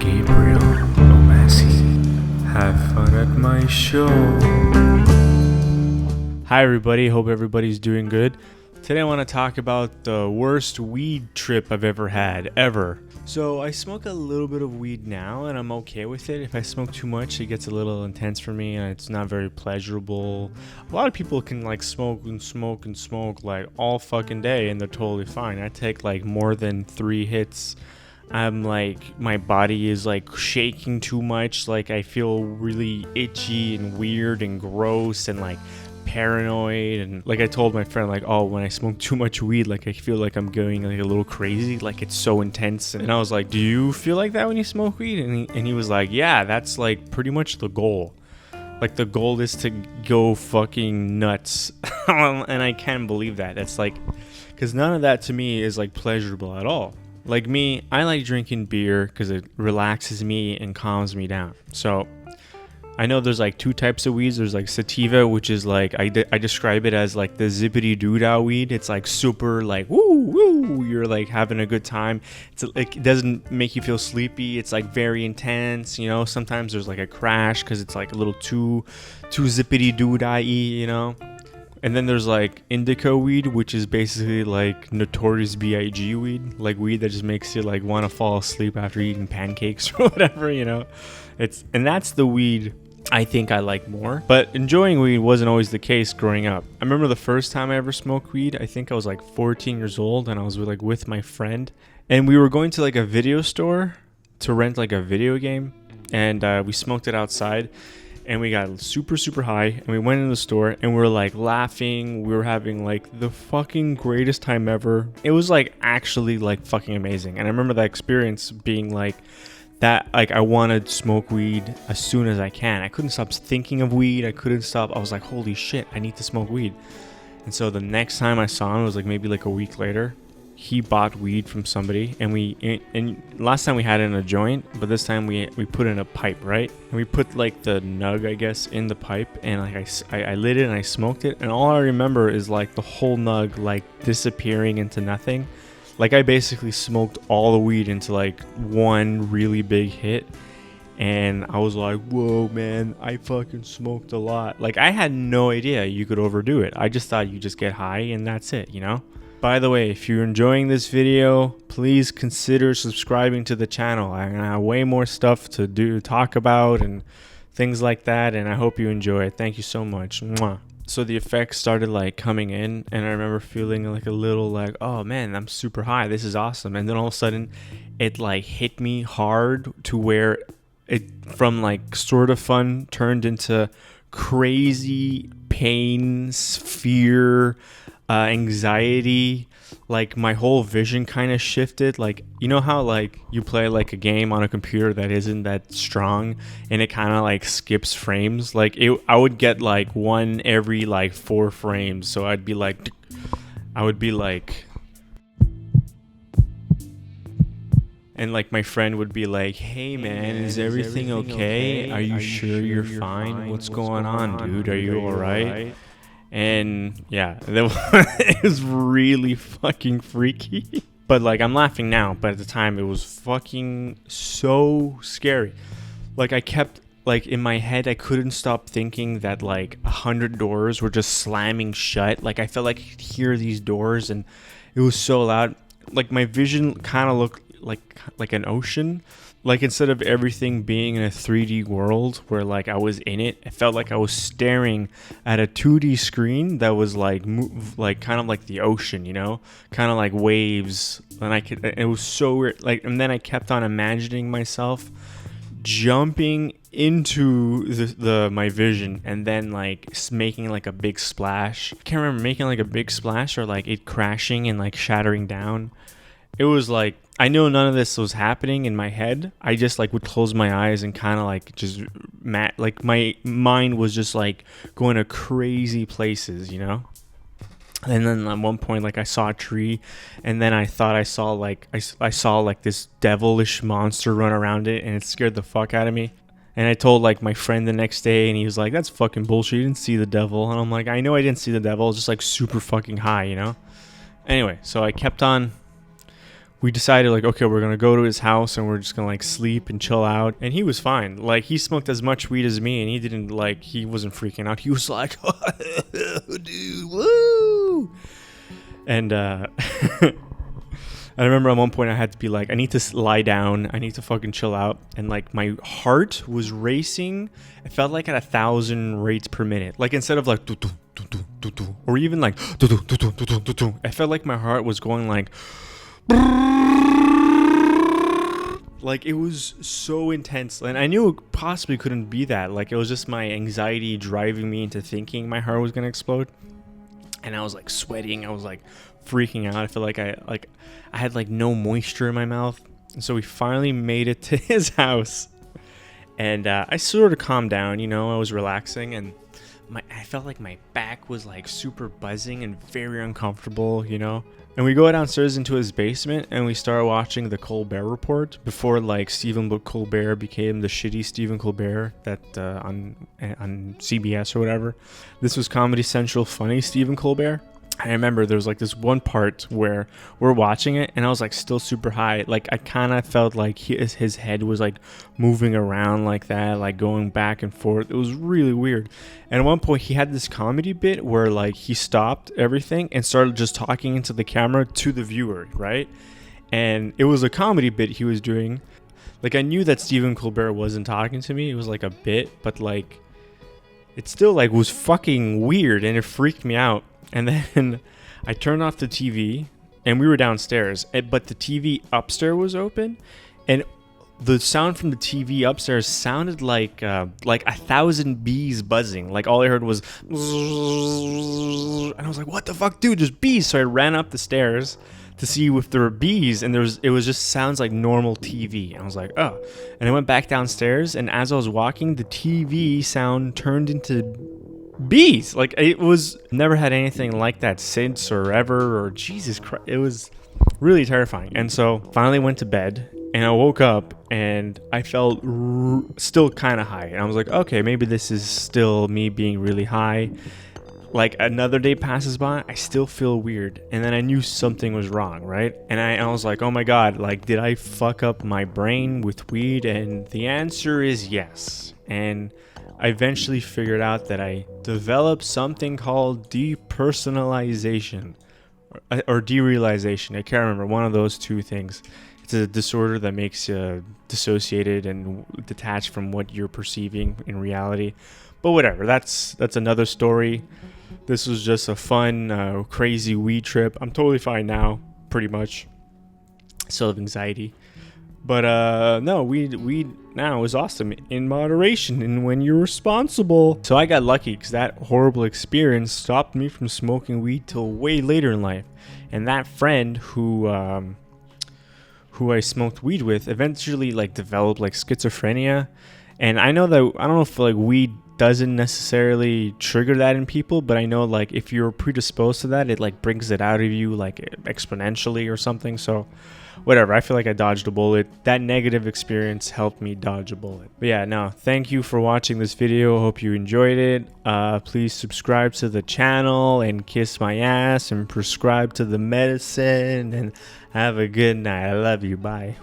Gabriel Omassi. Have fun at my show. Hi everybody, hope everybody's doing good. Today I want to talk about the worst weed trip I've ever had, ever. So I smoke a little bit of weed now and I'm okay with it. If I smoke too much, it gets a little intense for me and it's not very pleasurable. A lot of people can like smoke like all fucking day and they're totally fine. I take like more than 3 hits. I'm like, my body is like shaking too much. Like I feel really itchy and weird and gross and like paranoid. And like I told my friend, like, oh, when I smoke too much weed, like I feel like I'm going like a little crazy, like it's so intense. And I was like, do you feel like that when you smoke weed? And he was like, yeah, that's like pretty much the goal. Like the goal is to go fucking nuts. And I can't believe that. That's like, because none of that to me is like pleasurable at all. Like me, I like drinking beer because it relaxes me and calms me down. So I know there's like 2 types of weeds. There's like sativa, which is like, I describe it as like the zippity doo-dah weed. It's like super like, woo, woo, you're like having a good time. It's like, it doesn't make you feel sleepy. It's like very intense, you know. Sometimes there's like a crash because it's like a little too zippity doo-dah-y, you know. And then there's like indica weed, which is basically like Notorious B.I.G. weed, like weed that just makes you like want to fall asleep after eating pancakes or whatever, you know. And that's the weed I think I like more. But enjoying weed wasn't always the case growing up. I remember the first time I ever smoked weed, I think I was like 14 years old and I was like with my friend and we were going to like a video store to rent like a video game and we smoked it outside. And we got super high and we went in the store and we were like laughing. We were having like the fucking greatest time ever. It was like actually like fucking amazing. And I remember that experience being like that, like I wanted to smoke weed as soon as I can. I couldn't stop thinking of weed. I was like, holy shit, I need to smoke weed. And so the next time I saw him, it was like maybe like a week later. He bought weed from somebody and last time we had it in a joint, but this time we put it in a pipe, right? And we put like the nug, I guess, in the pipe and like I lit it and I smoked it. And all I remember is like the whole nug like disappearing into nothing. Like I basically smoked all the weed into like one really big hit. And I was like, whoa, man, I fucking smoked a lot. Like I had no idea you could overdo it. I just thought you just get high and that's it, you know? By the way, if you're enjoying this video, please consider subscribing to the channel. I have way more stuff to talk about and things like that, and I hope you enjoy it. Thank you so much. Mwah. So the effects started like coming in, and I remember feeling like a little like, oh man, I'm super high. This is awesome. And then all of a sudden, it like hit me hard to where it from like sort of fun turned into crazy pain, fear, anxiety. Like my whole vision kind of shifted. Like, you know how like you play like a game on a computer that isn't that strong and it kind of like skips frames. Like I would get like one every like 4 frames. So I would be like and like my friend would be like, hey man, is everything okay? Are you sure you're fine? What's going on, dude? Are you all right? And yeah, it was really fucking freaky. But like I'm laughing now, but at the time it was fucking so scary. Like I kept like in my head, I couldn't stop thinking that like 100 doors were just slamming shut. Like I felt like I could hear these doors and it was so loud. Like my vision kind of looked like an ocean. Like instead of everything being in a 3D world where like I was in it, it felt like I was staring at a 2D screen that was like kind of like the ocean, you know, kind of like waves. And it was so weird. Like, and then I kept on imagining myself jumping into my vision and then like making like a big splash. I can't remember making like a big splash or like it crashing and like shattering down. It was like, I know none of this was happening in my head. I just like would close my eyes and kind of like just like my mind was just like going to crazy places, you know? And then at one point, like I saw a tree and then I thought I saw like, I saw like this devilish monster run around it and it scared the fuck out of me. And I told like my friend the next day and he was like, that's fucking bullshit. You didn't see the devil. And I'm like, I know I didn't see the devil. I was just like super fucking high, you know? Anyway, so I kept on we decided like, okay, we're gonna go to his house and we're just gonna like sleep and chill out. And he was fine. Like he smoked as much weed as me, and he wasn't freaking out. He was like, dude, woo. And I remember at one point I had to be like, I need to lie down. I need to fucking chill out. And like my heart was racing. It felt like at 1,000 rates per minute. Like instead of like, or even like, I felt like my heart was going like it was so intense. And I knew it possibly couldn't be that. Like it was just my anxiety driving me into thinking my heart was going to explode. And I was like sweating. I was like freaking out. I felt like I had like no moisture in my mouth. And so we finally made it to his house. And I sort of calmed down, you know. I was relaxing, and I felt like my back was like super buzzing and very uncomfortable, you know. And we go downstairs into his basement and we start watching the Colbert Report before like Stephen Colbert became the shitty Stephen Colbert that on CBS or whatever. This was Comedy Central funny Stephen Colbert. I remember there was like this one part where we're watching it and I was like still super high. Like I kind of felt like his head was like moving around like that, like going back and forth. It was really weird. And at one point he had this comedy bit where like he stopped everything and started just talking into the camera to the viewer, right? And it was a comedy bit he was doing. Like I knew that Stephen Colbert wasn't talking to me. It was like a bit, but like it still like was fucking weird and it freaked me out. And then I turned off the TV and we were downstairs, but the TV upstairs was open, and the sound from the TV upstairs sounded like 1,000 bees buzzing. Like all I heard was, and I was like, what the fuck, dude, there's bees. So I ran up the stairs to see if there were bees, and it was just sounds like normal TV. And I was like, oh. And I went back downstairs, and as I was walking, the TV sound turned into bees. Like it was never had anything like that since or ever, or Jesus Christ, it was really terrifying. And so finally went to bed, and I woke up and I felt still kind of high, and I was like, okay, maybe this is still me being really high. Like another day passes by, I still feel weird, and then I knew something was wrong, right? And I was like, oh my god, like did I fuck up my brain with weed? And the answer is yes. And I eventually figured out that I developed something called depersonalization or derealization. I can't remember, one of those two things. It's a disorder that makes you dissociated and detached from what you're perceiving in reality. But whatever, that's another story. This was just a fun, crazy weed trip. I'm totally fine now, pretty much. Still have anxiety. But no, weed now is awesome in moderation and when you're responsible. So I got lucky because that horrible experience stopped me from smoking weed till way later in life. And that friend who I smoked weed with eventually like developed like schizophrenia. And I know that, I don't know if like weed doesn't necessarily trigger that in people, but I know like if you're predisposed to that, it like brings it out of you like exponentially or something. So whatever, I feel like I dodged a bullet. That negative experience helped me dodge a bullet. But yeah, no, thank you for watching this video. Hope you enjoyed it. Please subscribe to the channel and kiss my ass and prescribe to the medicine, and have a good night. I love you. Bye.